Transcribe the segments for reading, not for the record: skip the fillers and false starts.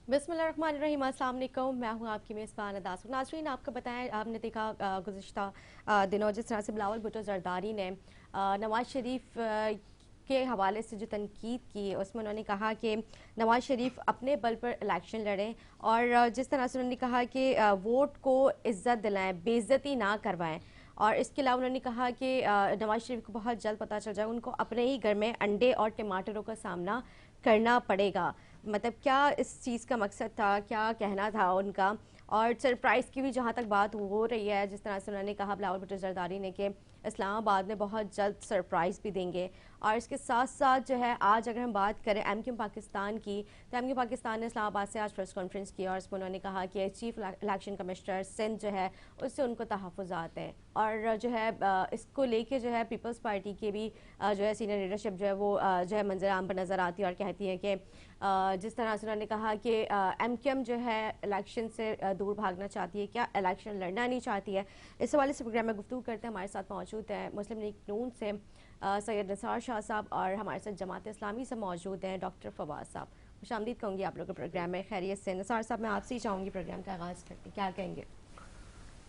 बिस्मिल्लाहिर्रहमानिर्रहीम, अस्सलाम वालेकुम। मैं हूँ आपकी मेज़बान अदास। नाज़रीन, आपको बताएं, आपने देखा गुज़िश्ता दिनों जिस तरह से बिलावल भुट्टो ज़रदारी ने नवाज़ शरीफ के हवाले से जो तनकीद की, उसमें उन्होंने कहा कि नवाज़ शरीफ अपने बल पर इलेक्शन लड़ें और जिस तरह से उन्होंने कहा कि वोट को इज़्ज़त दिलाएं, बेइज्जती ना करवाएं। और इसके अलावा उन्होंने कहा कि नवाज़ शरीफ को बहुत जल्द पता चल जाए उनको अपने ही घर में अंडे और टमाटरों का सामना करना पड़ेगा। मतलब क्या इस चीज़ का मकसद था, क्या कहना था उनका? और सरप्राइज़ की भी जहाँ तक बात हो रही है, जिस तरह से उन्होंने कहा बिलावल भुट्टो ज़रदारी ने कि इस्लामाबाद में बहुत जल्द सरप्राइज़ भी देंगे। और इसके साथ साथ जो है, आज अगर हम बात करें MQ पाकिस्तान की, तो MQ पाकिस्तान ने इस्लामाबाद से आज प्रेस कॉन्फ्रेंस की और इसमें उन्होंने कहा कि चीफ इलेक्शन कमिश्नर सिंध जो है उससे उनको तहफ़्फ़ुज़ात हैं। और जो है इसको लेके जो है पीपल्स पार्टी के भी जो है सीनियर लीडरशिप जो है वो जो है मंजर आम पर नज़र आती है और कहती है कि जिस तरह से उन्होंने कहा कि MQM जो है इलेक्शन से दूर भागना चाहती है, क्या इलेक्शन लड़ना नहीं चाहती है। इस हवाले से प्रोग्राम में गुफ्तगू करते हैं। हमारे साथ मौजूद हैं मुस्लिम लीग नून से सैयद निसार शाह साहब और हमारे साथ जमात इस्लामी से मौजूद हैं डॉक्टर फवाद साहब। खुशामदीद कहूँगी आप लोग के प्रोग्राम में। खैरियत से निसार साहब, मैं आपसे ही चाहूँगी प्रोग्राम का आगाज़ करते, क्या कहेंगे?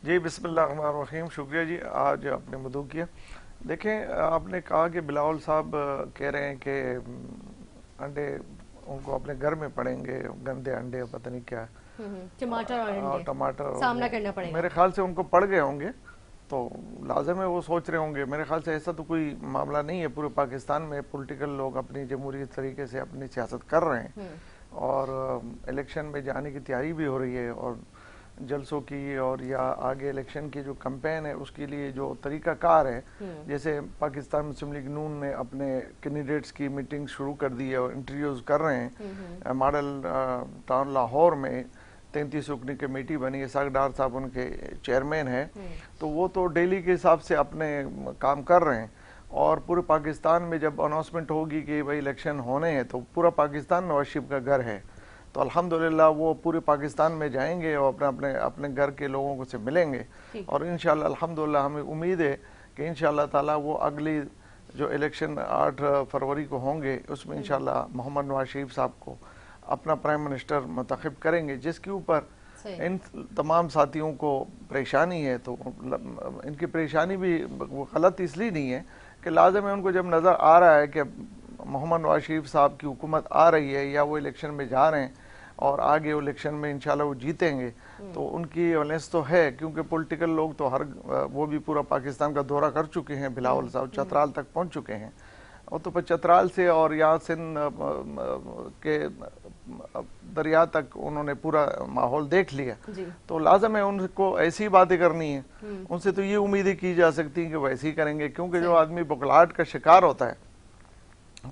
जी बिस्मिल्लाहिर्रहमानिर्रहीम, शुक्रिया जी, आज आपने मदू किया। देखें, आपने कहा कि बिलावल साहब कह रहे हैं कि अंडे उनको अपने घर में पड़ेंगे, गंदे अंडे, पता नहीं क्या टमाटर और टमाटर सामना करना पड़ेगा। मेरे ख्याल से उनको पड़ गए होंगे, तो लाजम है वो सोच रहे होंगे। मेरे ख्याल से ऐसा तो कोई मामला नहीं है। पूरे पाकिस्तान में पॉलिटिकल लोग अपनी जमहूरी तरीके से अपनी सियासत कर रहे हैं और इलेक्शन में जाने की तैयारी भी हो रही है और जलसों की और या आगे इलेक्शन की जो कैंपेन है उसके लिए जो तरीकाकार है, जैसे पाकिस्तान मुस्लिम लीग नून ने अपने कैंडिडेट्स की मीटिंग शुरू कर दी है और इंटरव्यूज कर रहे हैं। मॉडल टाउन लाहौर में 33 रुकनी कमेटी बनी है, सागडार साहब उनके चेयरमैन है, तो वो तो डेली के हिसाब से अपने काम कर रहे हैं। और पूरे पाकिस्तान में जब अनाउंसमेंट होगी कि भाई इलेक्शन होने हैं, तो पूरा पाकिस्तान नवाज शरीफ का घर है, तो अल्हम्दुलिल्लाह वो पूरे पाकिस्तान में जाएंगे और अपने अपने घर के लोगों को से मिलेंगे। और इंशाल्लाह अल्हम्दुलिल्लाह हमें उम्मीद है कि इंशाल्लाह ताला वो अगली जो इलेक्शन 8 फरवरी को होंगे उसमें इंशाल्लाह मोहम्मद नवाज शरीफ साहब को अपना प्राइम मिनिस्टर मुंतखब करेंगे, जिसके ऊपर इन तमाम साथियों को परेशानी है। तो इनकी परेशानी भी वो गलत इसलिए नहीं है कि लाजम है उनको जब नज़र आ रहा है कि मोहम्मद नवाज शरीफ साहब की हुकूमत आ रही है या वो इलेक्शन में जा रहे हैं और आगे इलेक्शन में इंशाल्लाह वो जीतेंगे, तो उनकी एवलेंस तो है, क्योंकि पॉलिटिकल लोग तो हर वो भी पूरा पाकिस्तान का दौरा कर चुके हैं। बिलावल साहब चतराल तक पहुंच चुके हैं और तो पर चतराल से और यहाँ सिंध के दरिया तक उन्होंने पूरा माहौल देख लिया, तो लाजम है उनको ऐसी बातें करनी है। उनसे तो ये उम्मीदें की जा सकती हैं कि वैसे ही करेंगे, क्योंकि जो आदमी बुखलाहट का शिकार होता है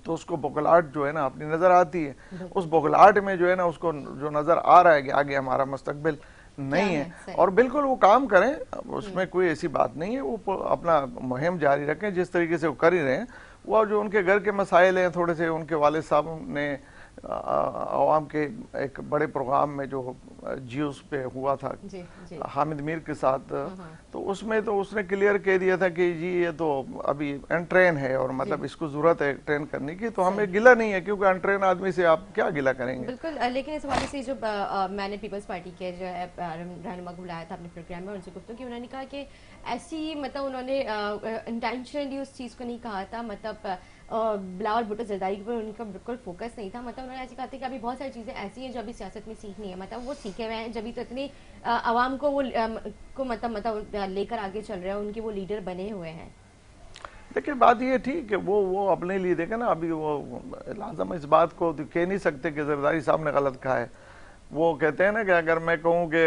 तो उसको बुखलाहट जो है ना अपनी नजर आती है। उस बुखलाहट में जो है ना उसको जो नजर आ रहा है कि आगे हमारा मुस्तकबिल नहीं है, और बिल्कुल वो काम करें, उसमें कोई ऐसी बात नहीं है। वो अपना मुहिम जारी रखें जिस तरीके से वो कर ही रहे हैं। वो जो उनके घर के मसाइल हैं, थोड़े से उनके वालिद साहब ने आवाम के एक बड़े प्रोग्राम में जो जियो पे हुआ था हामिद मीर के साथ, तो उसमें तो उसने क्लियर कह दिया था कि जी ये तो अभी अनट्रेन है और मतलब इसको जरूरत है ट्रेन करने की, तो हमें गिला नहीं है, क्योंकि अनट्रेन आदमी से आप क्या गिला करेंगे। बिल्कुल, लेकिन इस हवाले से जो मैंने पीपल्स पार्टी के जो है रहनुमा को बुलाया था अपने प्रोग्राम में, उनसे गुफ्तगू की, उन्होंने कहा कि ऐसी मतलब उन्होंने इंटेंशनली उस चीज़ को नहीं कहा था, मतलब बिलावल भुट्टो ज़रदारी पर उनका बिल्कुल फोकस नहीं था। मतलब उन्होंने ऐसे कहा था कि अभी बहुत सारी चीज़ें ऐसी हैं जो अभी सियासत में सीखनी है, मतलब वो सीखे हुए हैं, जब तो इतनी आवाम को वो को मतलब लेकर आगे चल रहे हैं, उनके वो लीडर बने हुए हैं। देखिए बात ये ठीक है, वो अपने लिए देखे ना, अभी वो लाजम इस बात को कह नहीं सकते कि ज़रदारी साहब ने गलत कहा है। वो कहते हैं ना कि अगर मैं कहूँ कि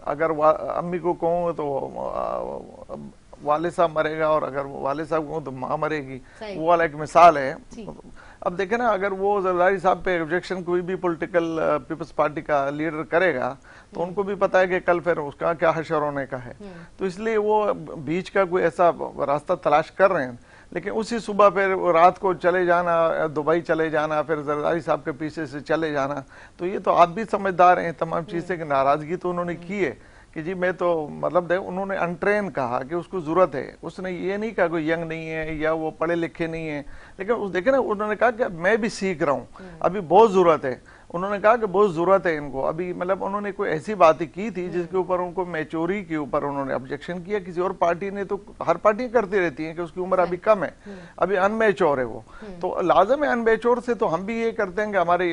अगर अम्मी को कहूँ तो वाले साहब मरेगा और अगर वाले साहब को तो माँ मरेगी, वो वाला एक मिसाल है। अब देखे ना, अगर वो ज़रदारी साहब पे ऑब्जेक्शन कोई भी पॉलिटिकल पीपल्स पार्टी का लीडर करेगा तो उनको भी पता है कि कल फिर उसका क्या हशर होने का है, तो इसलिए वो बीच का कोई ऐसा रास्ता तलाश कर रहे हैं। लेकिन उसी सुबह फिर रात को चले जाना, दुबई चले जाना, फिर ज़रदारी साहब के पीछे से चले जाना, तो ये तो आप भी समझदार हैं तमाम चीज़ें की नाराज़गी तो उन्होंने की है कि जी मैं तो मतलब उन्होंने अनट्रेन कहा कि उसको जरूरत है। उसने ये नहीं कहा कोई यंग नहीं है या वो पढ़े लिखे नहीं है, लेकिन उस देखे ना उन्होंने कहा कि मैं भी सीख रहा हूँ, अभी बहुत जरूरत है। उन्होंने कहा कि बहुत जरूरत है इनको अभी, मतलब उन्होंने कोई ऐसी बात की थी जिसके ऊपर उनको मैच्योरिटी के ऊपर उन्होंने ऑब्जेक्शन किया। किसी और पार्टी ने तो, हर पार्टी करती रहती है कि उसकी उम्र अभी कम है, अभी अनमेच्योर है वो, तो लाजम है अनमेच्योर से तो हम भी ये करते हैं कि हमारे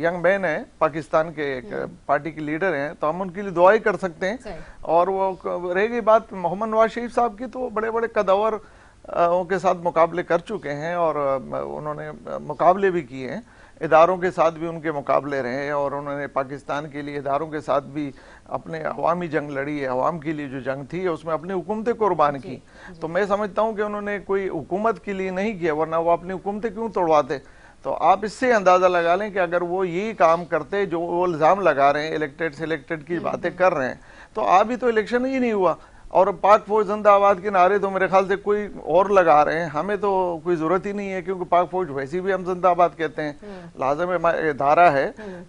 यंग मैन है पाकिस्तान के एक पार्टी के लीडर हैं, तो हम उनके लिए दुआई कर सकते हैं। और वो रह गई बात मोहम्मद नवाज शरीफ साहब की, तो बड़े बड़े कदावर उनके साथ मुकाबले कर चुके हैं और उन्होंने मुकाबले भी किए हैं, इदारों के साथ भी उनके मुकाबले रहे हैं, और उन्होंने पाकिस्तान के लिए इदारों के साथ भी अपने अवामी जंग लड़ी है, अवाम के लिए जो जंग थी उसमें अपनी हुकूमतें कुर्बान की। तो मैं समझता हूं कि उन्होंने कोई हुकूमत के लिए नहीं किया, वरना वो अपनी हुकूमतें क्यों तोड़वाते। तो आप इससे अंदाजा लगा लें कि अगर वो यही काम करते जो वो इल्जाम लगा रहे हैं, इलेक्टेड सिलेक्टेड की बातें कर रहे हैं, तो अभी तो इलेक्शन ही नहीं हुआ। और पाक फौज जिंदाबाद के नारे तो मेरे ख्याल से कोई और लगा रहे हैं, हमें तो कोई जरूरत ही नहीं है, क्योंकि पाक फौज वैसे भी हम जिंदाबाद कहते हैं, लाजम इदारा है।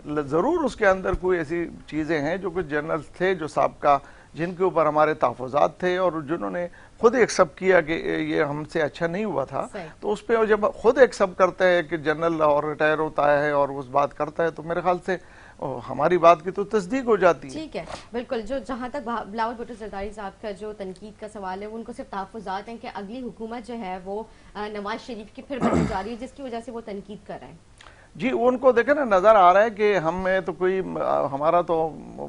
जरूर उसके अंदर कोई ऐसी चीजें हैं जो कुछ जनरल्स थे जो साबका, जिनके ऊपर हमारे तहफ़्फ़ुज़ात थे और जिन्होंने खुद एक्सेप्ट किया कि ये हमसे अच्छा नहीं हुआ था। तो उस पर जब खुद एक्सेप्ट करते हैं कि जनरल और रिटायर होता है और उस बात करता है, तो मेरे ख्याल से हमारी बात की तो तस्दीक हो जाती है। ठीक है, बिल्कुल। जो जहां तक बिलावल भुट्टो जरदारी साहब का जो तनकीद का सवाल है, वो उनको सिर्फ तहफ़्फ़ुज़ात हैं कि अगली हुकूमत जो है वो नवाज शरीफ की फिर बनने जा रही है, जिसकी वजह से वो तनकीद कर रहे हैं। जी, उनको देखे ना, नजर आ रहा है कि हमें तो कोई, हमारा तो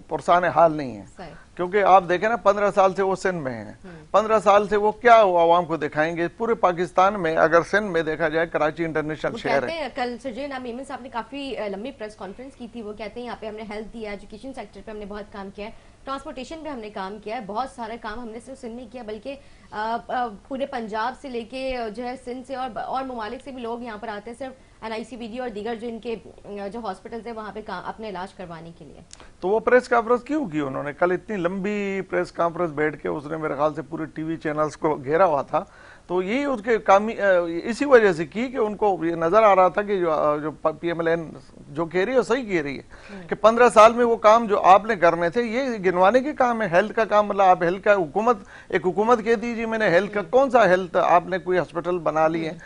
पुरसान हाल नहीं है, क्योंकि आप देखें ना 15 साल से वो सिंध में हैं, 15 साल से वो क्या आवाम को दिखाएंगे पूरे पाकिस्तान में। अगर सिंध में देखा जाए, कराची इंटरनेशनल शहर है। कल सर्जेन मेमन साहब ने काफी लंबी प्रेस कॉन्फ्रेंस की थी, वो कहते हैं यहाँ पे हमने हेल्थ दिया, एजुकेशन सेक्टर पे हमने बहुत काम किया है, ट्रांसपोर्टेशन पे हमने काम किया है, बहुत सारा काम हमने सिर्फ सिंध में किया, बल्कि पूरे पंजाब से लेके जो है सिंध से और ममालिक से भी लोग यहाँ पर आते हैं सिर्फ NICVD और दीगर जो इनके जो हॉस्पिटल्स है वहाँ पे अपने इलाज करवाने के लिए। तो वो प्रेस कॉन्फ्रेंस क्यों की उन्होंने? कल इतनी लंबी प्रेस कॉन्फ्रेंस बैठ के उसने मेरे ख्याल से पूरे टीवी चैनल्स को घेरा हुआ था, तो यही उसके काम इसी वजह से की कि उनको ये नजर आ रहा था कि जो PMLN जो कह रही है सही कह रही है कि 15 साल में वो काम जो आपने करने थे ये गिनवाने के काम है। हेल्थ का काम, मतलब आप हेल्थ का हुकूमत, एक हुकूमत कहती है जी मैंने हेल्थ का, कौन सा हेल्थ आपने कोई हॉस्पिटल बना ली है?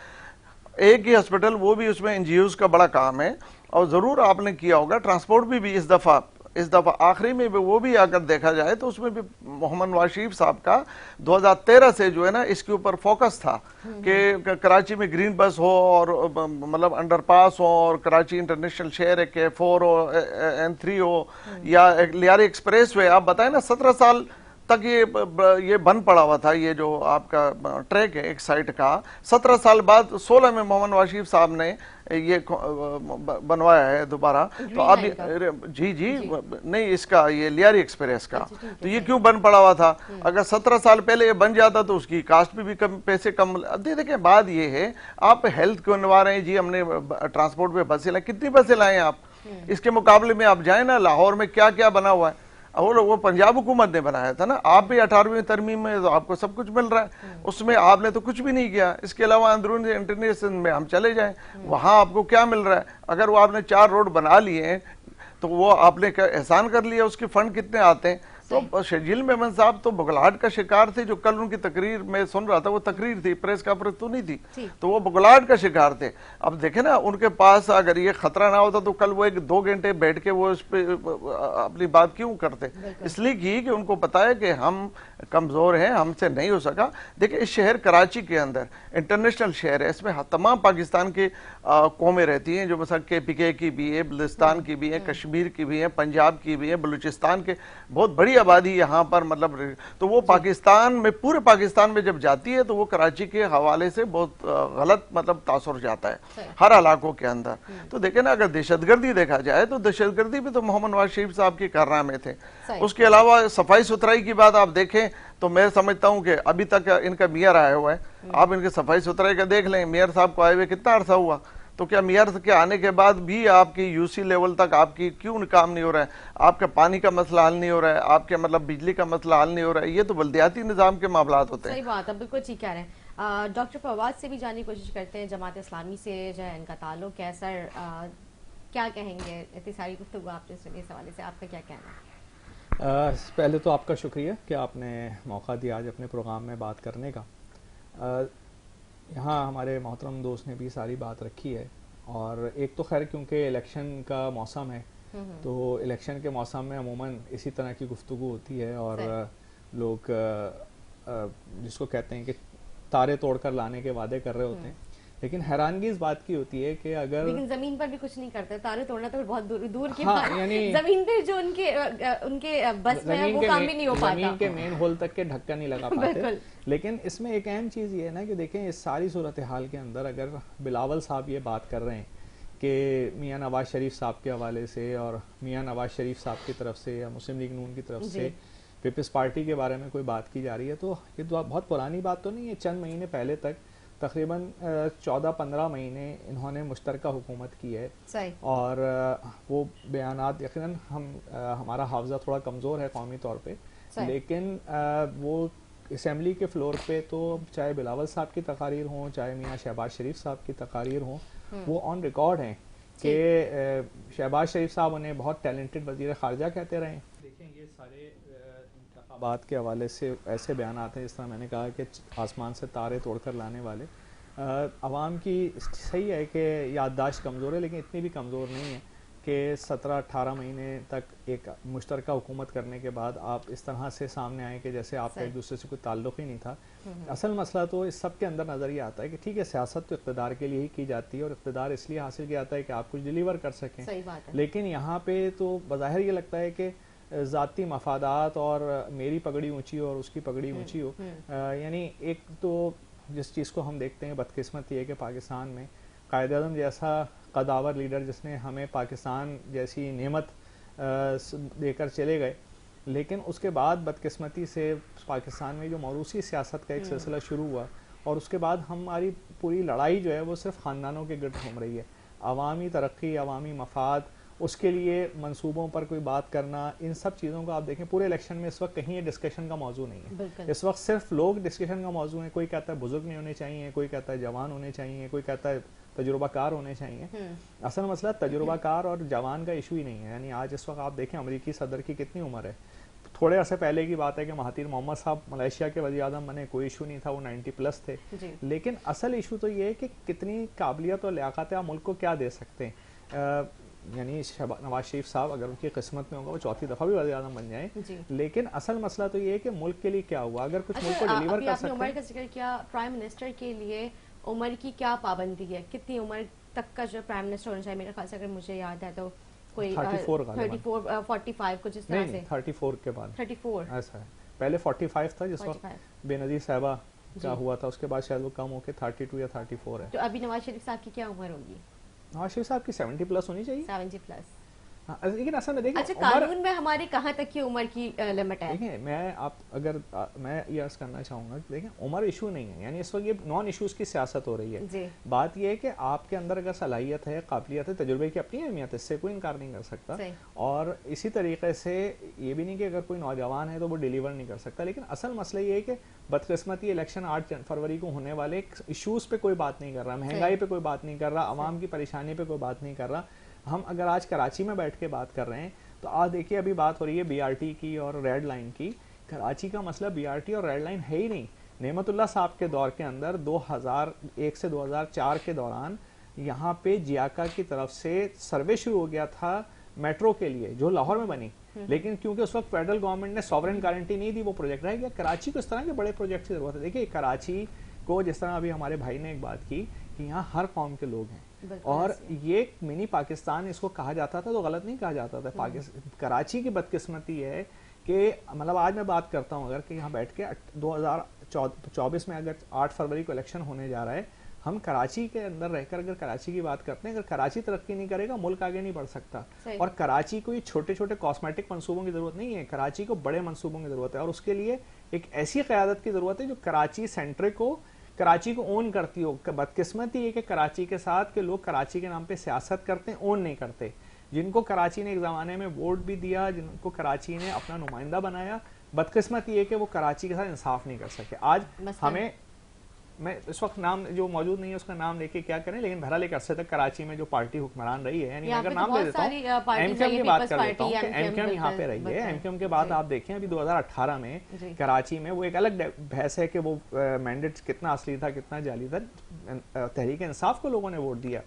एक ही हॉस्पिटल, वो भी उसमें NGOs का बड़ा काम है, और जरूर आपने किया होगा। ट्रांसपोर्ट भी इस दफा आखिरी में भी वो भी अगर देखा जाए तो उसमें भी मोहम्मद नवाज शरीफ साहब का 2013 से जो है ना इसके ऊपर फोकस था कि कराची में ग्रीन बस हो और मतलब अंडरपास हो, और कराची इंटरनेशनल शहर है, K4 हो, N3 हो, या लियारी एक्सप्रेस वे। आप बताए ना 17 साल तक ये बंद पड़ा हुआ था, ये जो आपका ट्रैक है एक साइड का। 17 साल बाद 16 में मोहम्मद नवाज शरीफ साहब ने ये बनवाया है दोबारा। तो अब जी नहीं, इसका ये लियारी एक्सप्रेस का, तो ये क्यों बंद पड़ा हुआ था? अगर 17 साल पहले ये बन जाता तो उसकी कास्ट भी कम, पैसे कम। देखें, बात ये है, आप हेल्थ क्यों बनवा रहे हैं जी? हमने ट्रांसपोर्ट पे बसें लाई, कितनी बसें लाए आप? इसके मुकाबले में आप जाए ना, लाहौर में क्या क्या बना हुआ है, और वो पंजाब हुकूमत ने बनाया था ना। आप भी 18वीं तरमीम में तो आपको सब कुछ मिल रहा है, उसमें आपने तो कुछ भी नहीं किया। इसके अलावा अंदरूनी इंटरनेशनल में हम चले जाएं, वहां आपको क्या मिल रहा है? अगर वो आपने 4 रोड बना लिए हैं तो वो आपने एहसान कर लिया, उसके फंड कितने आते हैं? तो शर्जील मेमन साहब तो बुगलाहट का शिकार थे। जो कल उनकी तकरीर में सुन रहा था, वो तकरीर थी, प्रेस कॉन्फ्रेंस तो नहीं थी, तो वो बुगलाहट का शिकार थे। अब देखे ना, उनके पास अगर ये खतरा ना होता तो कल वो 1-2 घंटे बैठ के वो इस पे अपनी बात क्यों करते? इसलिए की कि उनको पता है कि हम कमजोर हैं, हमसे नहीं हो सका। देखिए, इस शहर कराची के अंदर इंटरनेशनल शहर है, इसमें तमाम पाकिस्तान की कौमें रहती हैं, जो मतलब KPK की भी है, बलूचिस्तान की भी है, कश्मीर की भी है, पंजाब की भी है, बलूचिस्तान के बहुत बड़ी आबादी यहाँ पर, मतलब तो वो पाकिस्तान में, पूरे पाकिस्तान में जब जाती है तो वो कराची के हवाले से बहुत गलत मतलब तासुर जाता है हर इलाकों के अंदर। तो देखे ना, अगर दहशतगर्दी देखा जाए तो दहशतगर्दी भी तो मोहम्मद नवाज शरीफ साहब की कारनामे थे। उसके अलावा सफाई सुथराई की बात आप देखें तो मैं समझता हूं कि अभी तक इनका मेयर आया हुआ है, आप इनके सफाई सुथराई का देख लें, मेयर साहब को आए हुए कितना अरसा हुआ, तो क्या मेयर के आने के बाद भी आपकी UC लेवल तक आपकी क्यों काम नहीं हो रहा है? आपका पानी का मसला हल नहीं हो रहा है, आपके मतलब बिजली का मसला हल नहीं हो रहा है? ये तो बल्दियाती निजाम के मामलात होते हैं। सही बात है, बिल्कुल ठीक कह रहे हैं। डॉक्टर फवाद से भी जानने की कोशिश करते हैं, जमात इस्लामी से जो है इनका ताल्लुक है। सर, क्या कहेंगे? इतनी सारी गुफ्तगू आपने सुनी, इस हवाले से आपका क्या कहना है? पहले तो आपका शुक्रिया कि आपने मौका दिया आज अपने प्रोग्राम में बात करने का। यहाँ हमारे मोहतरम दोस्त ने भी सारी बात रखी है, और एक तो खैर क्योंकि इलेक्शन का मौसम है, तो इलेक्शन के मौसम में अमूमन इसी तरह की गुफ्तगू होती है और लोग जिसको कहते हैं कि तारे तोड़कर लाने के वादे कर रहे होते हैं। लेकिन हैरानगी इस बात की होती है कि अगर लेकिन जमीन पर भी कुछ नहीं करते, तारे तोड़ना तो बहुत दूर दूर की हाँ, बात, यानी जमीन पे जो उनके बस में है वो काम भी नहीं हो पाता, जमीन के मेन होल तक के ढक्कन नहीं लगा पाते। लेकिन इसमें एक अहम चीज़ ये है ना कि देखें इस सारी सूरत हाल के अंदर अगर बिलावल साहब ये बात कर रहे हैं कि मियां नवाज शरीफ साहब के हवाले से और मियां नवाज शरीफ साहब की तरफ से या मुस्लिम लीग नून की तरफ से पीपल्स पार्टी के बारे में कोई बात की जा रही है, तो ये तो बहुत पुरानी बात तो नहीं है। चंद महीने पहले तक तकरीबन 14-15 महीने इन्होंने मुश्तरका हुकूमत की है। सही। और वो बयानात यकीनन हमारा हावजा थोड़ा कमज़ोर है कौमी तौर पे, लेकिन वो असम्बली के फ्लोर पे तो चाहे बिलावल साहब की तकारीर हों, चाहे मियाँ शहबाज शरीफ साहब की तकारीर हों, वो ऑन रिकॉर्ड हैं कि शहबाज शरीफ साहब उन्हें बहुत टैलेंटेड वज़ीर ख़ारजा कहते रहे। देखें ये सारे इंतखाबात के हवाले से ऐसे बयान आते हैं जिस तरह मैंने कहा कि आसमान से तारे तोड़कर लाने वाले। अवाम की सही है कि याददाश्त कमज़ोर है, लेकिन इतनी भी कमज़ोर नहीं है कि 17-18 महीने तक एक मुश्तरका हुकूमत करने के बाद आप इस तरह से सामने आए कि जैसे आपका एक दूसरे से कोई ताल्लुक़ ही नहीं था। असल मसला तो इस सब के अंदर नज़र ये आता है कि ठीक है, सियासत तो इक़्तिदार के लिए ही की जाती है और इक़्तिदार इसलिए हासिल किया जाता है कि आप कुछ डिलीवर कर सकें। सही बात है। लेकिन यहाँ पे तो बज़ाहिर ये लगता है कि ज़ाती मफादात और मेरी पगड़ी ऊंची हो और उसकी पगड़ी ऊंची हो। यानी एक तो जिस चीज़ को हम देखते हैं बदकिस्मती है कि पाकिस्तान में कायद आज़म जैसा कदावर लीडर जिसने हमें पाकिस्तान जैसी नेमत देकर चले गए, लेकिन उसके बाद बदकिस्मती से पाकिस्तान में जो मौरूसी सियासत का एक सिलसिला शुरू हुआ और उसके बाद हमारी पूरी लड़ाई जो है वो सिर्फ ख़ानदानों के गिर्द घूम रही है। अवामी तरक्की, अवामी मफाद, उसके लिए मंसूबों पर कोई बात करना, इन सब चीज़ों को आप देखें पूरे इलेक्शन में इस वक्त कहीं ये डिस्कशन का मौजू नहीं है। इस वक्त सिर्फ लोग डिस्कशन का मौजू है। कोई कहता है बुजुर्ग नहीं होने चाहिए, कोई कहता है जवान होने चाहिए, कोई कहता है तजुर्बाकार होने चाहिए। असल मसला तजुर्बाकार और जवान का इशू ही नहीं है। यानी आज इस वक्त आप देखें अमरीकी सदर की कितनी उम्र है। थोड़े अर्से पहले की बात है कि महातिर मोहम्मद साहब मलेशिया के वज़ीर आज़म बने, कोई इशू नहीं था, वो 90+ थे। लेकिन असल इशू तो ये है कि कितनी काबिलियत और लियाकत आप मुल्क को क्या दे सकते हैं। यानी नवाज शरीफ साहब अगर उनकी किस्मत में होगा वो चौथी दफ़ा भी वज़ीर आज़म बन जाए, लेकिन असल मसला तो ये है कि मुल्क के लिए क्या हुआ, अगर कुछ मुल्क को डिलीवर कर सकते हैं। उम्र का जिक्र किया, प्राइम मिनिस्टर के लिए उम्र की क्या पाबंदी है? कितनी उम्र तक का जो प्राइम मिनिस्टर होना चाहिए? मेरे ख्याल से अगर मुझे याद है तो कोई 34 45 कुछ इस तरह से। 34 के बाद 34 ऐसा है। पहले 45 था जिस वक्त बेनज़ीर साहिबा का हुआ था, उसके बाद शायद वो कम होकर 32 या 34 है। तो अभी नवाज शरीफ साहब की क्या उम्र होगी? नवाज शरीफ साहब की 70+ होनी चाहिए। 70+। लेकिन असल में देखिए, अच्छा, कानून में हमारे कहाँ तक की उम्र की लिमिट है? देखिए मैं ये अर्ज करना चाहूँगा, देखिए उम्र इशू नहीं है। यानी इस वक्त ये नॉन इशूज़ की सियासत हो रही है। बात ये है कि आपके अंदर अगर सलाहियत है, काबिलियत है, तजुर्बे की अपनी अहमियत है, इससे कोई इनकार नहीं कर सकता। और इसी तरीके से ये भी नहीं कि अगर कोई नौजवान है तो वो डिलीवर नहीं कर सकता। लेकिन असल मसला ये है कि बदकिस्मती इलेक्शन 8 फरवरी को होने वाले इशूज़ पे कोई बात नहीं कर रहा, महंगाई पे कोई बात नहीं कर रहा, आवाम की परेशानी पे कोई बात नहीं कर रहा। हम अगर आज कराची में बैठ के बात कर रहे हैं तो आज देखिए अभी बात हो रही है BRT की और रेड लाइन की। कराची का मसला BRT और रेड लाइन है ही नहीं। नेमतुल्लाह साहब के दौर के अंदर 2001 से 2004 के दौरान यहाँ पे जियाका की तरफ से सर्वे शुरू हो गया था मेट्रो के लिए, जो लाहौर में बनी। लेकिन क्योंकि उस वक्त फेडरल गवर्नमेंट ने सॉवरेन गारंटी नहीं दी, वो प्रोजेक्ट रह गया। कराची को इस तरह के बड़े प्रोजेक्ट की जरूरत है। देखिए कराची को जिस तरह अभी हमारे भाई ने एक बात की कि यहाँ हर कौम के लोग हैं और ये मिनी पाकिस्तान इसको कहा जाता था तो गलत नहीं कहा जाता था। कराची की बदकिस्मती है कि मतलब आज मैं बात करता हूँ अगर कि यहाँ बैठ के 2024 में अगर 8 फरवरी को इलेक्शन होने जा रहा है, हम कराची के अंदर रहकर अगर कराची की बात करते हैं, अगर कराची तरक्की नहीं करेगा मुल्क आगे नहीं बढ़ सकता। और कराची को ये छोटे छोटे कॉस्मेटिक मंसूबों की जरूरत नहीं है, कराची को बड़े मंसूबों की जरूरत है। और उसके लिए एक ऐसी क़यादत की जरूरत है जो कराची सेंट्रिक हो, कराची को ओन करती हो। बदकिस्मती है कि कराची के साथ के लोग कराची के नाम पे सियासत करते हैं, ओन नहीं करते। जिनको कराची ने एक ज़माने में वोट भी दिया, जिनको कराची ने अपना नुमाइंदा बनाया, बदकिस्मती है कि वो कराची के साथ इंसाफ नहीं कर सके। आज हमें मैं इस वक्त नाम जो मौजूद नहीं है उसका नाम लेके क्या करें, लेकिन बहरहाल एक अरसे तक कराची में जो पार्टी हुक्मरान रही है, यानी अगर नाम ले देता हूँ एमक्यूएम की बात कर देता हूँ कि एमक्यूएम यहाँ पे रही है। एमक्यूएम के बाद आप देखें अभी 2018 में कराची में वो एक अलग बहस है कि वो मैंडेट कितना असली था कितना जाली था। तहरीक इंसाफ को लोगों ने वोट दिया,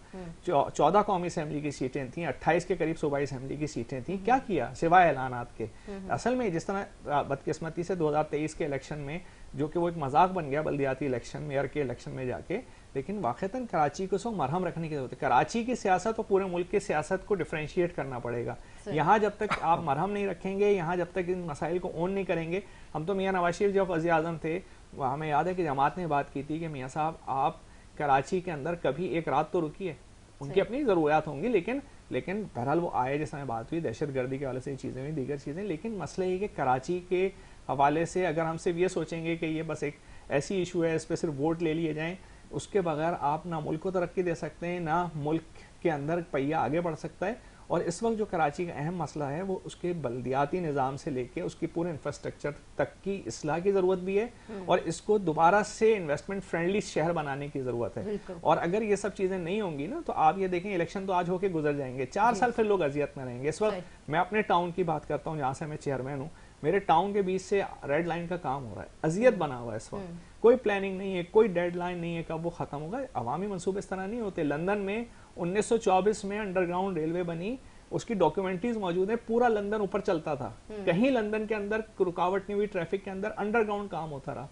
14 कौमी असेंबली की सीटें थी, 28 के करीब सूबाई असेंबली की सीटें थी। क्या किया सिवाय ऐलानात के? असल में जिस तरह बदकिस्मती से 2023 के इलेक्शन में, जो कि वो एक मजाक बन गया बल्दियाती इलेक्शन, मेयर के इलेक्शन में जाके, लेकिन वाकईतन कराची को सो मरहम रखने की जरूरत है। कराची की सियासत और पूरे मुल्क की सियासत को डिफरेंशिएट करना पड़ेगा। यहाँ जब तक आप मरहम नहीं रखेंगे, यहाँ जब तक इन मसाइल को ओन नहीं करेंगे, हम तो मियाँ नवाज शरीफ जब वज़ीर आज़म थे, हमें याद है कि जमात ने बात की थी कि मियाँ साहब आप कराची के अंदर कभी एक रात तो रुकिए, उनकी अपनी ज़रूरियात होंगी, लेकिन बहरहाल वो आए, जिस समय बात हुई दहशतगर्दी के हवाले से चीज़ें हुई, दीगर चीज़ें। लेकिन मसला ये कि कराची के हवाले से अगर हम सिर्फ ये सोचेंगे कि ये बस एक ऐसी इशू है, इस पर सिर्फ वोट ले लिए जाएं, उसके बगैर आप ना मुल्क को तरक्की दे सकते हैं, ना मुल्क के अंदर पहिया आगे बढ़ सकता है। और इस वक्त जो कराची का अहम मसला है वो उसके बल्दियाती निज़ाम से लेके उसकी पूरे इंफ्रास्ट्रक्चर तक की इस्लाह की ज़रूरत भी है, और इसको दोबारा से इन्वेस्टमेंट फ्रेंडली शहर बनाने की ज़रूरत है। और अगर ये सब चीज़ें नहीं होंगी ना, तो आप ये देखें इलेक्शन तो आज होके गुजर जाएंगे, 4 साल फिर लोग अजियत में रहेंगे। इस वक्त मैं अपने टाउन की बात करता हूँ जहाँ से मैं चेयरमैन हूँ, मेरे टाउन के बीच से रेड लाइन का काम हो रहा है, अजियत बना हुआ है इस वक्त, कोई प्लानिंग नहीं है, कोई डेडलाइन नहीं है कब वो खत्म होगा। अवामी मंसूबे इस तरह नहीं होते। लंदन में 1924 में अंडरग्राउंड रेलवे बनी, उसकी डॉक्यूमेंट्रीज मौजूद है, पूरा लंदन ऊपर चलता था, कहीं लंदन के अंदर रुकावट नहीं हुई, ट्रैफिक के अंदर अंडरग्राउंड काम होता रहा।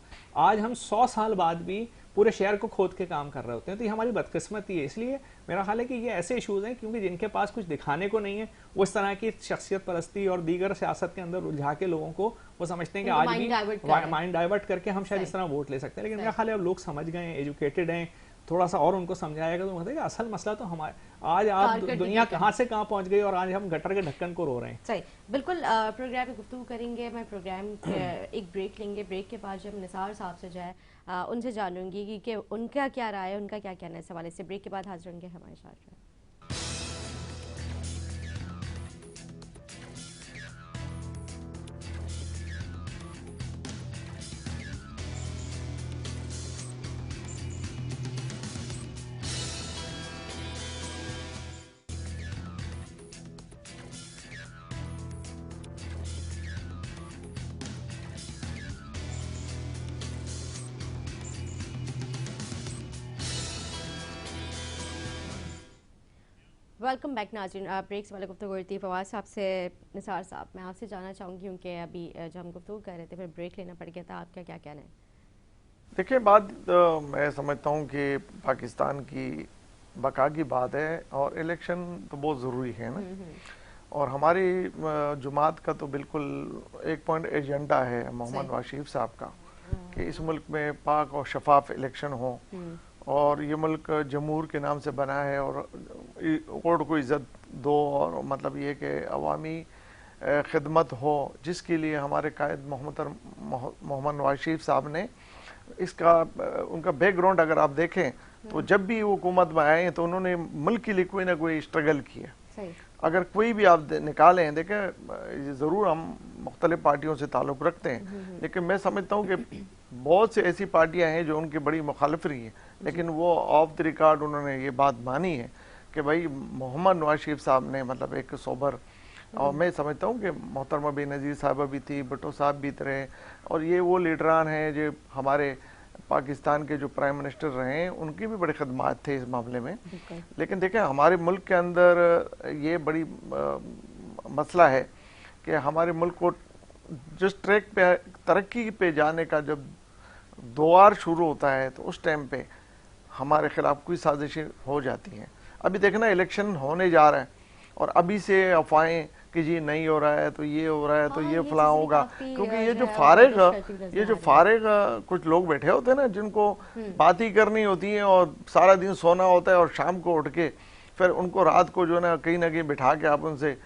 आज हम 100 साल बाद भी पूरे शहर को खोद के काम कर रहे होते हैं, तो ये हमारी बदकिस्मती है। इसलिए मेरा ख्याल है कि ये ऐसे इशूज हैं क्योंकि जिनके पास कुछ दिखाने को नहीं है, वो इस तरह की शख्सियत परस्ती और दीगर सियासत के अंदर उलझा के लोगों को वो समझते हैं कि आज भी माइंड डाइवर्ट करके हम शायद इस तरह वोट ले सकते हैं। लेकिन मेरा ख्याल है अब लोग समझ गए हैं, एजुकेटेड हैं, थोड़ा सा और उनको समझाएगा तो मतलब असल मसला तो हमारे, आज आप दुनिया कहाँ से कहाँ पहुंच गई और आज हम गटर के ढक्कन को रो रहे हैं। सही, बिल्कुल। प्रोग्राम में गुफ्तगू करेंगे, मैं प्रोग्राम एक ब्रेक लेंगे। ब्रेक के बाद जब निसार साहब से जाए उनसे जानूंगी कि उनका क्या राय है, उनका क्या कहना है इस हवाले से। ब्रेक के बाद हाजिर होंगे हमारे साथ। वेलकम बैक नाज़रीन। ब्रेक से वाले गुफ्तगू करती फवाद साहब से। निसार साहब, मैं आपसे जानना चाहूँगी क्योंकि अभी जब हम गुफ्तगू कर रहे थे फिर ब्रेक लेना पड़ गया था, आपका क्या कहना है? देखिए, बात मैं समझता हूँ कि पाकिस्तान की बका की बात है और इलेक्शन तो बहुत ज़रूरी है ना, और हमारी जुमात का तो बिल्कुल एक पॉइंट एजेंडा है मोहम्मद नवाज शरीफ साहब का कि इस मुल्क में पाक और शफाफ इलेक्शन हो, और ये मुल्क जमहूर के नाम से बना है और वोट को इज़्ज़त दो, और मतलब ये कि अवामी खिदमत हो, जिसके लिए हमारे कायद मोहम्मद नवाज शरीफ साहब ने इसका उनका बैकग्राउंड अगर आप देखें तो जब भी वो हुकूमत में आए हैं तो उन्होंने मुल्क के लिए कोई ना कोई स्ट्रगल किया। अगर कोई भी आप निकालें, देखें ज़रूर हम मुख्तलिफ पार्टियों से ताल्लुक़ रखते हैं, लेकिन मैं समझता हूँ कि बहुत सी ऐसी पार्टियां हैं जो उनकी बड़ी मुखालिफ रही हैं, लेकिन वो ऑफ द रिकॉर्ड उन्होंने ये बात मानी है कि भाई मोहम्मद नवाज शरीफ साहब ने मतलब एक सोबर, और मैं समझता हूँ कि मोहतरमा बेनज़ीर साहबा भी थी, भुट्टो साहब भी रहे, और ये वो लीडरान हैं जो हमारे पाकिस्तान के जो प्राइम मिनिस्टर रहे हैं, उनकी भी बड़े खदमात थे इस मामले में। लेकिन देखें, हमारे मुल्क के अंदर ये बड़ी मसला है कि हमारे मुल्क को जिस ट्रैक पे तरक्की पे जाने का जब दौर शुरू होता है तो उस टाइम पे हमारे खिलाफ कोई साजिशें हो जाती हैं। अभी देखना, इलेक्शन होने जा रहा है और अभी से अफवाहें कि जी नहीं हो रहा है तो ये हो रहा है तो ये फलां होगा, क्योंकि ये जो फारिग कुछ लोग बैठे होते हैं ना, जिनको बात ही करनी होती है और सारा दिन सोना होता है और शाम को उठ के फिर उनको रात को जो है ना कहीं बिठा के आप उनसे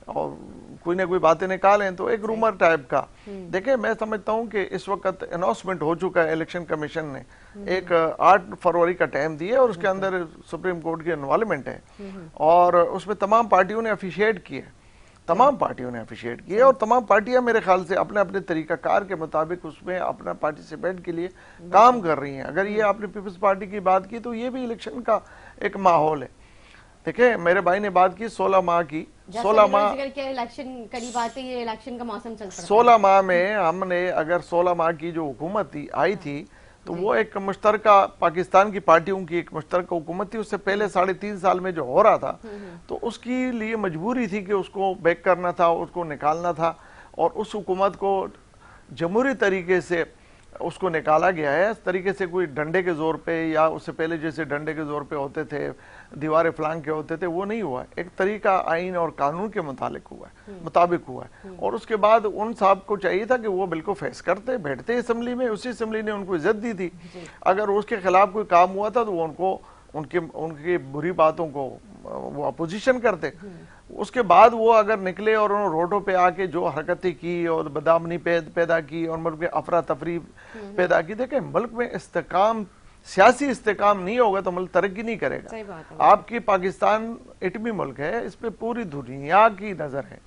और कोई ना कोई बातें निकालें, तो एक रूमर टाइप का। देखिए, मैं समझता हूं कि इस वक्त अनाउंसमेंट हो चुका है, इलेक्शन कमीशन ने एक 8 फरवरी का टाइम दिया और उसके अंदर सुप्रीम कोर्ट की इन्वॉल्वमेंट है और उसमें तमाम पार्टियों ने अफिशिएट किए। तमाम पार्टियों ने अप्रिशिएट किया और तमाम पार्टियां मेरे ख्याल से अपने अपने तरीकाकार के मुताबिक उसमें अपना पार्टिसिपेट के लिए काम कर रही हैं। अगर ये आपने पीपल्स पार्टी की बात की तो ये भी इलेक्शन का एक माहौल है। देखिए मेरे भाई ने बात की 16 माह की, 16 माह इलेक्शन करीब आते ही इलेक्शन का मौसम चल पड़ता है। 16 माह में हमने अगर 16 माह की जो हुकूमत थी आई थी तो वो एक मुश्तरका पाकिस्तान की पार्टियों की एक मुश्तरका हुकूमत थी। उससे पहले 3.5 साल में जो हो रहा था तो उसके लिए मजबूरी थी कि उसको बैक करना था, उसको निकालना था और उस हुकूमत को जमहूरी तरीके से उसको निकाला गया है। इस तरीके से कोई डंडे के जोर पे या उससे पहले जैसे डंडे के जोर पे होते थे, दीवारें फलांग के होते थे, वो नहीं हुआ। एक तरीका आइन और कानून के मुताबिक हुआ है और उसके बाद उन साहब को चाहिए था कि वो बिल को फेस करते, बैठते असेंबली में, उसी असेंबली ने उनको इज्जत दी थी। अगर उसके खिलाफ कोई काम हुआ था तो वो उनको उनकी बुरी बातों को वो अपोजिशन करते। उसके बाद वो अगर निकले और उन्होंने रोडों पे आके जो हरकतें की और बदआमनी पैदा की और मुल्क में अफरा तफरी पैदा की। देखें मुल्क में इस्तेकाम, सियासी इस्तेकाम नहीं होगा तो मुल्क तरक्की नहीं करेगा। आपकी पाकिस्तान एटमी मुल्क है, इस पे पूरी दुनिया की नजर है,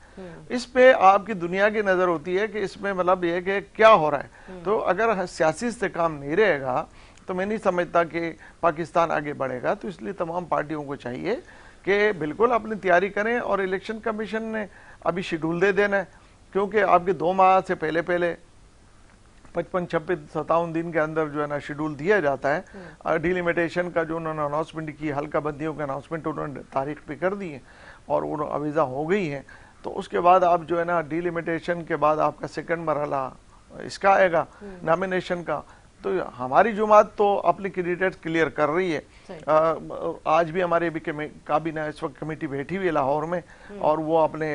इस पे आपकी दुनिया की नजर होती है कि इसमें मतलब ये कि क्या हो रहा है। तो अगर सियासी इस्तेकाम नहीं रहेगा तो मैं नहीं समझता कि पाकिस्तान आगे बढ़ेगा। तो इसलिए तमाम पार्टियों को चाहिए कि बिल्कुल अपनी तैयारी करें और इलेक्शन कमीशन ने अभी शेड्यूल दे देना है, क्योंकि आपके 2 माह से पहले 55, 56, 57 दिन के अंदर जो है ना शेड्यूल दिया जाता है। डिलिमिटेशन का जो उन्होंने अनाउंसमेंट की, हल्का बंदियों का अनाउंसमेंट उन्होंने तारीख पे कर दी है और वो अवीज़ा हो गई है। तो उसके बाद आप जो है ना डिलिमिटेशन के बाद आपका सेकंड मरहला इसका आएगा नॉमिनेशन का। तो हमारी जुमात तो अपने कैंडिडेट क्लियर कर रही है। आज भी हमारे भी काबीना इस वक्त कमेटी बैठी हुई है लाहौर में और वो अपने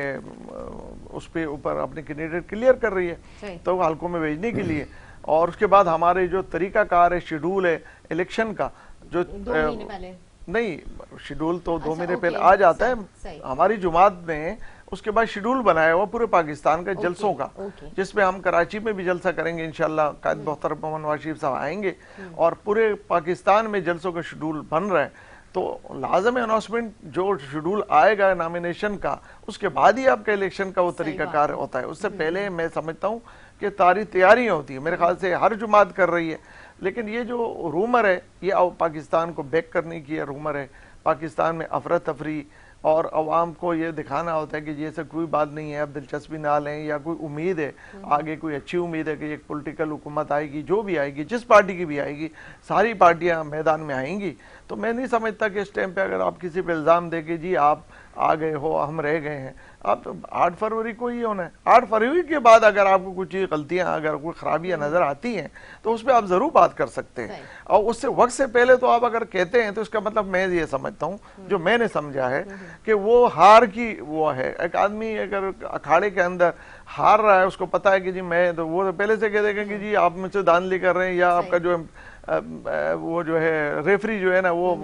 उस पे ऊपर अपने कैंडिडेट क्लियर कर रही है तो हल्कों में भेजने के लिए। और उसके बाद हमारे जो तरीकाकार है, शेड्यूल है इलेक्शन का, जो 2 महीने पहले नहीं, शेड्यूल तो 2 महीने पहले आ जाता है हमारी जुमात में। उसके बाद शेड्यूल बनाया हुआ पूरे पाकिस्तान का जलसों का, जिसमें हम कराची में भी जलसा करेंगे इंशाल्लाह। कायद मोहतरम मोहम्मद नवाज शरीफ साहब आएंगे और पूरे पाकिस्तान में जलसों का शेड्यूल बन रहा है। तो लाजम अनाउंसमेंट जो शेड्यूल आएगा नॉमिनेशन का, उसके बाद ही आपका इलेक्शन का वो तरीकाकार होता है। उससे पहले मैं समझता हूँ कि सारी तैयारियां होती है। मेरे ख्याल से हर जुमात कर रही है, लेकिन ये जो रूमर है ये पाकिस्तान को बैक करने की रूमर है। पाकिस्तान में अफरा तफरी और अवाम को ये दिखाना होता है कि ये सब कोई बात नहीं है, अब दिलचस्पी ना लें, या कोई उम्मीद है आगे, कोई अच्छी उम्मीद है कि एक पॉलिटिकल हुकूमत आएगी, जो भी आएगी, जिस पार्टी की भी आएगी, सारी पार्टियां मैदान में आएंगी। तो मैं नहीं समझता कि इस टाइम पे अगर आप किसी पे इल्ज़ाम दे कि जी आप आ गए हो, हम रह गए हैं, आप 8 फरवरी को ही होना है। 8 फरवरी के बाद अगर आपको कुछ गलतियां, अगर कोई खराबियां नजर आती हैं तो उस पर आप जरूर बात कर सकते हैं। और उससे वक्त से पहले तो आप अगर कहते हैं तो इसका मतलब मैं ये समझता हूँ, जो मैंने समझा है कि वो हार की वो है। एक आदमी अगर अखाड़े के अंदर हार रहा है, उसको पता है कि जी मैं, तो वो तो पहले से कह देगा कि जी आप मुझसे धांधली कर रहे हैं या आपका जो वो जो है रेफरी जो है ना वो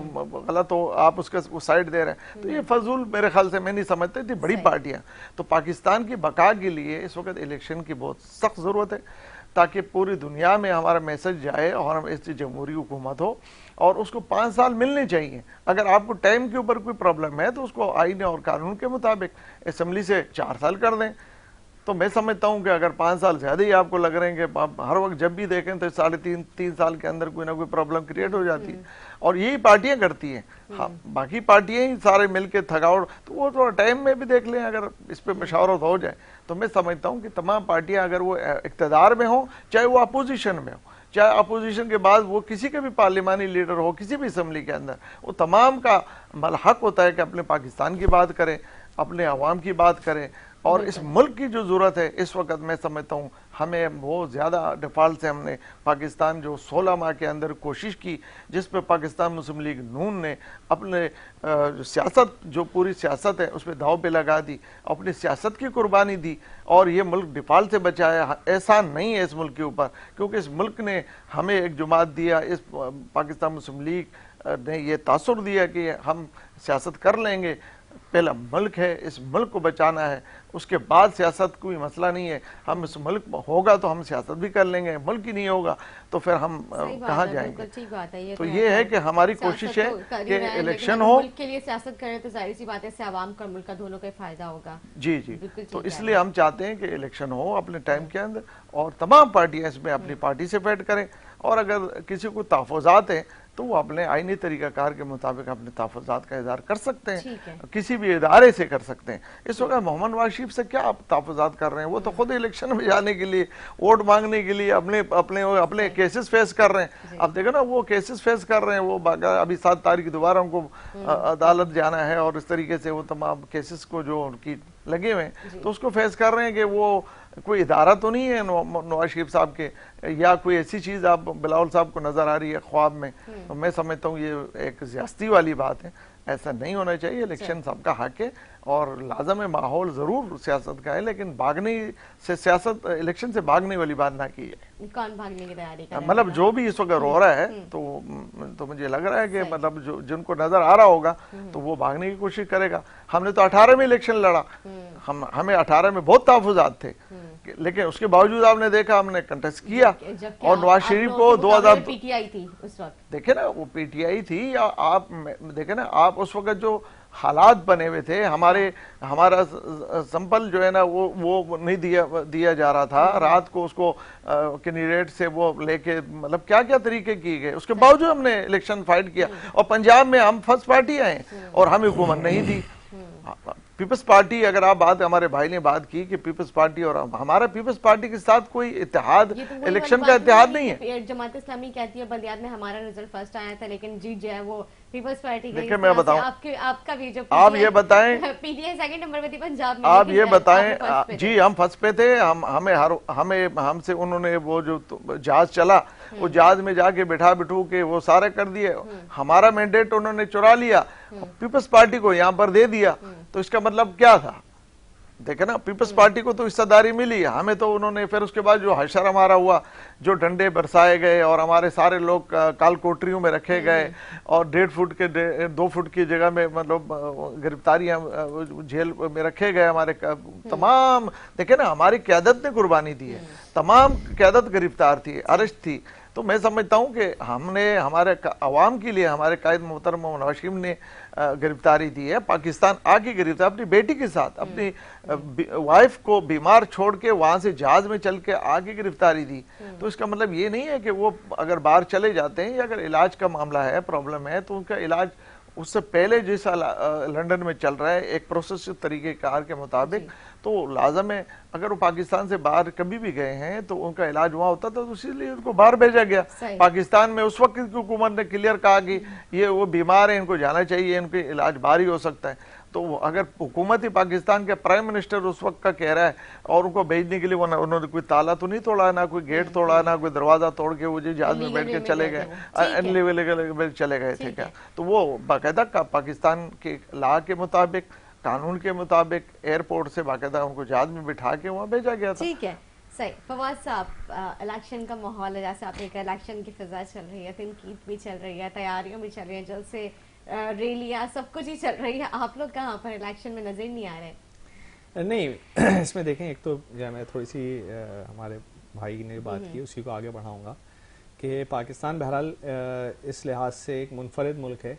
गलत हो, आप उसका वो साइड दे रहे हैं। तो ये फजूल मेरे ख्याल से मैं नहीं समझता। थी बड़ी पार्टियां तो पाकिस्तान की बका के लिए इस वक्त इलेक्शन की बहुत सख्त जरूरत है, ताकि पूरी दुनिया में हमारा मैसेज जाए और हम ऐसी जमहूरी हुकूमत हो। और उसको 5 साल मिलने चाहिए। अगर आपको टाइम के ऊपर कोई प्रॉब्लम है तो उसको आईन और कानून के मुताबिक असेंबली से 4 साल कर दें। तो मैं समझता हूं कि अगर 5 साल ज्यादा ही आपको लग रहे हैं कि आप हर वक्त जब भी देखें तो 3.5 साल के अंदर कोई ना कोई प्रॉब्लम क्रिएट हो जाती है, और यही पार्टियां करती हैं। हाँ, बाकी पार्टियां ही सारे मिलके थकावट, तो वो थोड़ा टाइम में भी देख लें। अगर इस पे मशावरत हो जाए तो मैं समझता हूं कि तमाम पार्टियां अगर वो इक़्तिदार में हो, चाहे वो अपोजिशन में हो, चाहे अपोजिशन के बाद वो किसी के भी पार्लिमानी लीडर हो, किसी भी असम्बली के अंदर, वो तमाम का हक होता है कि अपने पाकिस्तान की बात करें, अपने अवाम की बात करें। और इस मुल्क की जो जरूरत है इस वक्त मैं समझता हूँ हमें बहुत ज़्यादा डिफॉल्ट से हमने पाकिस्तान जो 16 माह के अंदर कोशिश की, जिस पर पाकिस्तान मुस्लिम लीग नून ने अपने सियासत, जो पूरी सियासत है उस पर दाव पे लगा दी, अपनी सियासत की कुर्बानी दी और ये मुल्क डिफॉल्ट से बचाया। एहसान नहीं है इस मुल्क के ऊपर, क्योंकि इस मुल्क ने हमें एक जुमात दिया, इस पाकिस्तान मुस्लिम लीग ने ये तासुर दिया कि हम सियासत कर लेंगे, पहला मुल्क है, इस मुल्क को बचाना है, उसके बाद सियासत कोई मसला नहीं है। हम इस मुल्क होगा तो हम सियासत भी कर लेंगे, मुल्क ही नहीं होगा तो फिर हम कहाँ जाएंगे। ठीक बात है। तो ये है कि हमारी कोशिश है कि इलेक्शन हो, मुल्क के लिए सियासत करें तो जाहिर सी बात है इससे आवाम का, मुल्क का दोनों का फायदा होगा। जी जी, तो इसलिए हम चाहते हैं कि इलेक्शन हो अपने टाइम के अंदर और तमाम पार्टियां इसमें अपनी पार्टी से फाइट करें, और अगर किसी को तहफ़्फ़ुज़ात हैं तो वो अपने आईनी तरीक़ाकार के मुताबिक अपने तहफ़्फ़ुज़ात का इज़हार कर सकते हैं, किसी भी इदारे से कर सकते हैं। इस वक्त मोहम्मद नवाज शरीफ से क्या आप तहफ़्फ़ुज़ात कर रहे हैं? वो तो खुद इलेक्शन में जाने के लिए, वोट मांगने के लिए अपने अपने अपने केसेस फेस कर रहे हैं। अब देखो ना, वो केसेस फेस कर रहे हैं, वो अभी 7 तारीख दोबारा उनको अदालत जाना है और इस तरीके से वो तमाम केसेस को जो उनकी लगे हुए हैं तो उसको फेस कर रहे हैं कि वो कोई इदारा तो नहीं है नवाज शरीफ साहब के, या कोई ऐसी चीज़ आप बिलावल साहब को नज़र आ रही है ख्वाब में। तो मैं समझता हूँ ये एक ज़्यादती वाली बात है, ऐसा नहीं होना चाहिए। इलेक्शन सबका हक है और लाजम है, माहौल ज़रूर सियासत का है, लेकिन भागने से, सियासत इलेक्शन से भागने वाली बात ना की है। कौन भागने की तैयारी कर रहा है? मतलब जो भी इस वक्त रो रहा है तो मुझे लग रहा है कि मतलब जो जिनको नजर आ रहा होगा तो वो भागने की कोशिश करेगा। हमने तो 18 में इलेक्शन लड़ा, हमें 18 में बहुत तहफ़्फ़ुज़ात थे, लेकिन उसके बावजूद आपने देखा हमने कंटेस्ट किया। और नवाज शरीफ को 2000 पीटीआई थी उस वक्त, देखे ना, वो पीटीआई थी, या आप देखे ना, आप उस वक्त जो हालात बने हुए थे, हमारा संपल जो है ना वो नहीं दिया जा रहा था। रात को उसको कैंडिडेट से वो लेके मतलब क्या क्या तरीके किए गए, उसके बावजूद हमने इलेक्शन फाइट किया। और पंजाब में हम फर्स्ट पार्टी आए और हमें हुकूमत नहीं दी। पीपल्स पार्टी, अगर आप बात, हमारे भाई ने बात की कि पीपल्स पार्टी और हमारा पीपल्स पार्टी के साथ कोई इत्तेहाद, इलेक्शन का इत्तेहाद नहीं है। जमात इस्लामी कहती है बल्दियात में हमारा रिजल्ट फर्स्ट आया था, लेकिन जीत जो है वो पीपल्स पार्टी। देखिए मैं बताऊं, आपका भी जो आप ये बताएं, पीटीआई सेकंड नंबर पे थी पंजाब में, आप ये बताएं। जी हम फर्स्ट पे थे, हमसे उन्होंने वो जो जहाज चला, वो जहाज में जाके बिठू के वो सारे कर दिए। हमारा मैंडेट उन्होंने चुरा लिया, पीपल्स पार्टी को यहाँ पर दे दिया। तो इसका मतलब क्या था? देखे ना, पीपल्स पार्टी को तो हिस्सेदारी मिली, हमें तो उन्होंने, फिर उसके बाद जो हशर हमारा हुआ, जो डंडे बरसाए गए और हमारे सारे लोग काल कोठरियों में रखे गए और 1.5 फुट के 2 फुट की जगह में मतलब गिरफ्तारियां जेल में रखे गए हमारे तमाम। देखे ना, हमारी क़यादत ने कुर्बानी दी है, तमाम क़यादत गिरफ्तार थी, अरेस्ट थी। तो मैं समझता हूँ कि हमने हमारे अवाम के लिए हमारे कायद मोहतरम नवाज शरीफ ने गिरफ्तारी दी है। पाकिस्तान आके गिरफ्तार अपनी बेटी के साथ, अपनी वाइफ को बीमार छोड़ के वहां से जहाज में चल के आगे गिरफ्तारी दी। तो इसका मतलब ये नहीं है कि वो अगर बाहर चले जाते हैं या अगर इलाज का मामला है, प्रॉब्लम है, तो उनका इलाज उससे पहले जैसा लंदन में चल रहा है एक प्रोसेस तरीके कार के मुताबिक, तो लाजम है अगर वो पाकिस्तान से बाहर कभी भी गए हैं तो उनका इलाज वहाँ होता था, तो इसीलिए उनको बाहर भेजा गया। पाकिस्तान में उस वक्त की हुकूमत ने क्लियर कहा कि ये वो बीमार है, इनको जाना चाहिए, इनके इलाज बाहर ही हो सकता है। तो अगर हुकूमत ही पाकिस्तान के प्राइम मिनिस्टर उस वक्त का कह रहा है और उनको भेजने के लिए उन्होंने कोई ताला तो नहीं तोड़ा, ना कोई गेट तोड़ा, ना कोई दरवाजा तोड़ के वो जहाज में बैठ के चले गए, चले गए थे क्या? तो वो बाकायदा पाकिस्तान के लॉ के मुताबिक, कानून के मुताबिक एयरपोर्ट से बाकायदा उनको जहाज में बिठा के वहाँ भेजा गया था। ठीक है, सही। फवाद साहब, इलेक्शन का माहौल है, जैसे आपने कहा इलेक्शन की फिजा चल रही है, तनकीद भी चल रही है, तैयारियां भी चल रही है, जल्द से रैलियां सब कुछ ही चल रही है। आप लोग कहाँ पर इलेक्शन में नजर नहीं आ रहे? नहीं, इसमें देखें, एक तो जो मैं थोड़ी सी हमारे भाई ने बात की, उसी को आगे बढ़ाऊंगा कि पाकिस्तान बहरहाल इस लिहाज से एक मुनफरिद मुल्क है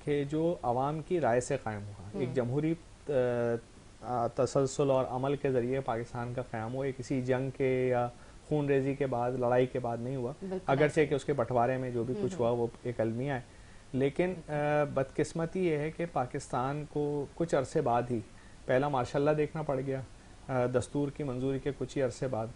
कि जो आवाम की राय से कायम हुआ, एक जमहूरी तसलसल और अमल के ज़रिए पाकिस्तान का क़याम हुआ, किसी जंग के या खून रेजी के बाद, लड़ाई के बाद नहीं हुआ, अगरचे कि उसके बंटवारे में जो भी कुछ हुआ वो एक अलमिया है। लेकिन बदकिस्मती ये है कि पाकिस्तान को कुछ अरसे बाद ही पहला मार्शल देखना पड़ गया, दस्तूर की मंजूरी के कुछ ही अरसे बाद,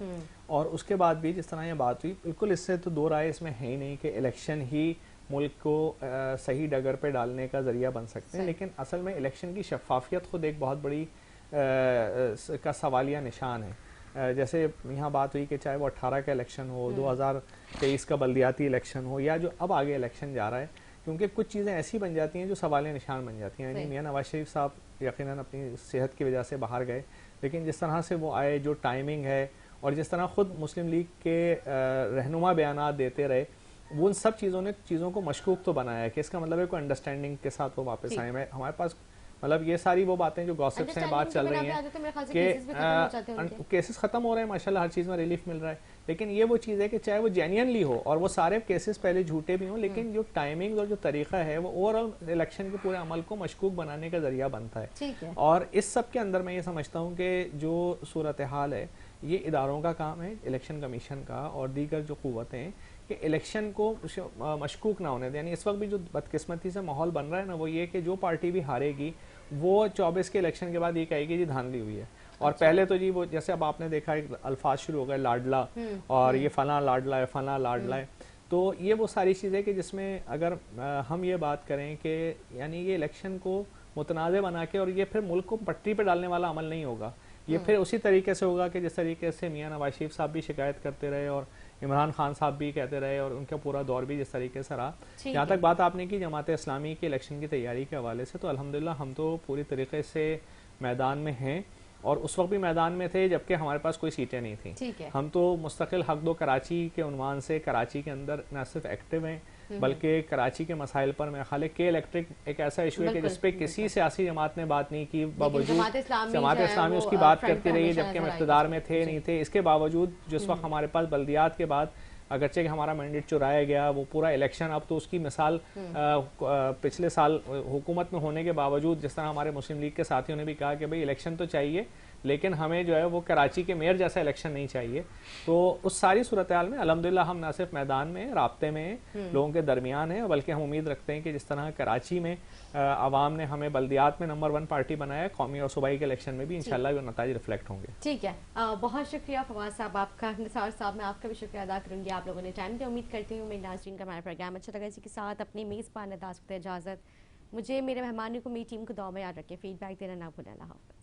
और उसके बाद भी जिस तरह ये बात हुई, बिल्कुल इससे तो दो राय इसमें है ही नहीं कि इलेक्शन ही मुल्क को सही डगर पे डालने का ज़रिया बन सकते हैं। लेकिन असल में इलेक्शन की शफाफियत खुद एक बहुत बड़ी का सवालिया निशान है। जैसे यहाँ बात हुई कि चाहे वो 18 का इलेक्शन हो, 2023 का बल्दियाती इलेक्शन हो, या जो अब आगे इलेक्शन जा रहा है, क्योंकि कुछ चीज़ें ऐसी बन जाती हैं जो सवालिया निशान बन जाती हैं। यानी मियां नवाज शरीफ साहब यकीनन अपनी सेहत की वजह से बाहर गए, लेकिन जिस तरह से वो आए, जो टाइमिंग है, और जिस तरह खुद मुस्लिम लीग के रहनुमा बयानात देते रहे, वो उन सब चीज़ों ने चीज़ों को मशकूक तो बनाया है कि इसका मतलब है कोई अंडरस्टैंडिंग के साथ वो वापस आए। हमारे पास मतलब ये सारी वो बातें जो गॉसिप्स हैं, बात चल रही हैं कि केसेस खत्म हो रहे हैं माशाल्लाह, हर चीज़ में रिलीफ मिल रहा है, लेकिन ये वो चीज़ है कि चाहे वो जेन्युइनली हो और वो सारे केसेस पहले झूठे भी हों, लेकिन जो टाइमिंग और जो तरीका है वो ओवरऑल इलेक्शन के पूरे अमल को मशकूक बनाने का जरिया बनता है। और इस सब के अंदर मैं ये समझता हूँ कि जो सूरत हाल है ये इदारों का काम है, इलेक्शन कमीशन का और दीगर जो क़ुव्वतें हैं, कि इलेक्शन को मशकूक ना होने दें। यानी इस वक्त भी जो बदकिस्मती से माहौल बन रहा है ना, वो ये कि जो पार्टी भी हारेगी वो 24 के इलेक्शन के बाद ये कहेगी जी धांधली हुई है। और पहले तो जी वो जैसे अब आपने देखा एक अल्फाज शुरू हो गए लाडला और ये फला लाडला है, फला लाडला है, तो ये वो सारी चीज़ें कि जिसमें अगर हम ये बात करें कि यानी ये इलेक्शन को मुतनाज़ बना के और ये फिर मुल्क को पटरी पर डालने वाला अमल नहीं होगा, ये फिर उसी तरीके से होगा कि जिस तरीके से मियां नवाज शरीफ साहब भी शिकायत करते रहे और इमरान खान साहब भी कहते रहे और उनका पूरा दौर भी जिस तरीके से रहा। यहाँ तक बात आपने की जमात इस्लामी के इलेक्शन की तैयारी के हवाले से, तो अल्हम्दुलिल्लाह हम तो पूरी तरीके से मैदान में हैं और उस वक्त भी मैदान में थे जबकि हमारे पास कोई सीटें नहीं थी। हम तो मुस्तकिल हक दो कराची के उन्वान से कराची के अंदर न सिर्फ एक्टिव हैं बल्कि कराची के मसाइल पर मेरे ख्याल है के इलेक्ट्रिक एक ऐसा इशू है कि जिसपे किसी सियासी जमात ने बात नहीं की, बावजूद जमात इस्लामी उसकी बात करती रही जबकि हम इक़्तिदार में थे नहीं थे। इसके बावजूद जिस वक्त हमारे पास बल्दियात के बाद अगरचे कि हमारा मैंडेट चुराया गया, वो पूरा इलेक्शन अब तो उसकी मिसाल पिछले साल हुकूमत में होने के बावजूद जिस तरह हमारे मुस्लिम लीग के साथियों ने भी कहा कि भाई इलेक्शन तो चाहिए लेकिन हमें जो है वो कराची के मेयर जैसा इलेक्शन नहीं चाहिए। तो उस सारी सूरत हाल में अल्हम्दुलिल्लाह हम न सिर्फ मैदान में राब्ते में लोगों के दरमियान हैं, बल्कि हम उम्मीद रखते हैं कि जिस तरह कराची में आवाम ने हमें बल्दियात में नंबर 1 पार्टी बनाया, कौमी और सूबाई के इलेक्शन में भी इंशाल्लाह वो नतीजे रिफ्लेक्ट होंगे। ठीक है, बहुत शुक्रिया फवाद साहब आपका। निसार साहब मैं आपका भी शुक्रिया अदा करूँगी, आप लोगों ने टाइम दिया। उम्मीद करती हूँ मेरे नाज़रीन का हमारा प्रोग्राम अच्छा लगा। इसी के साथ अपनी मेज़बान अंदाज़ को इजाज़त, मुझे मेरे मेहमानों को मेरी टीम को दुआ में याद रखें, फीडबैक देना ना भूलें। अल्लाह हाफ़िज़।